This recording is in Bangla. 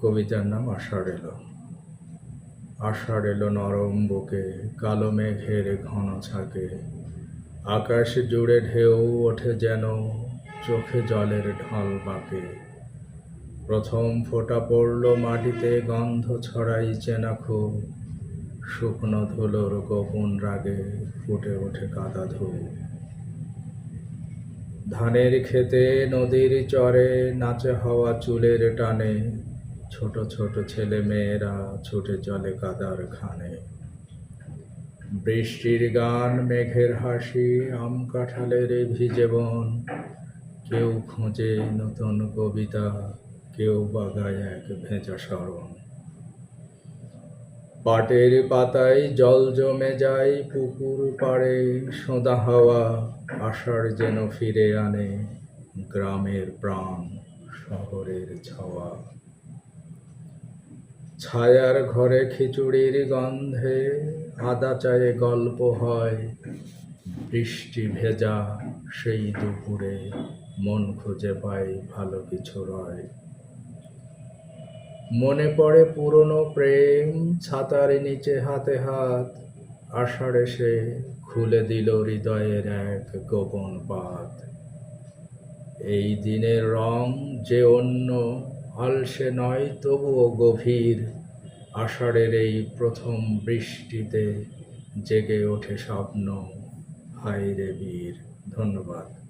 কবিতার নাম আষাঢ় এলো। আষাঢ় এলো নরম বুকে, কালো মেঘের ঘন ছাকে, আকাশ জুড়ে ঢেউ ওঠে যেন, চোখে জলের ঢল বাঁকে। প্রথম ফোঁটা পড়ল মাটিতে, গন্ধ ছড়াই চেনা খুব, শুকনো ধুলোর গোপন রাগে ফুটে ওঠে কাদা ধূপ। ধানের খেতে নদীর চরে নাচে হাওয়া চুলের টানে, ছোট ছোট ছেলে মেয়েরা ছুটে চলে কাদার খানে। বৃষ্টির গান, মেঘের হাসি, আম কাঁঠালের ভিজে বন, কেউ খোঁজে নতুন কবিতা, কেউ বাগায় এক ভেজা স্মরণ। পাটের পাতায় জল জমে যায়, পুকুর পাড়ে সোঁদা হাওয়া, আষাঢ় যেন ফিরে আনে গ্রামের প্রাণ, শহরের ছাওয়া। ছায়ার ঘরে খিচুড়ির গন্ধে, আদা চায়ে গল্প হয়, বৃষ্টি ভেজা সেই দুপুরে মন খুঁজে পায় ভালো কিছু রয়। মনে পড়ে পুরনো প্রেম, ছাতার নিচে হাতে হাত, আষাঢ় এসে খুলে দিল হৃদয়ের এক গোপন পাত। এই দিনের রং যে অন্য, আলসে নয় তবুও গভীর, আষাঢ়ের এই প্রথম বৃষ্টিতে জেগে ওঠে স্বপ্ন, হায় রে বীর। ধন্যবাদ।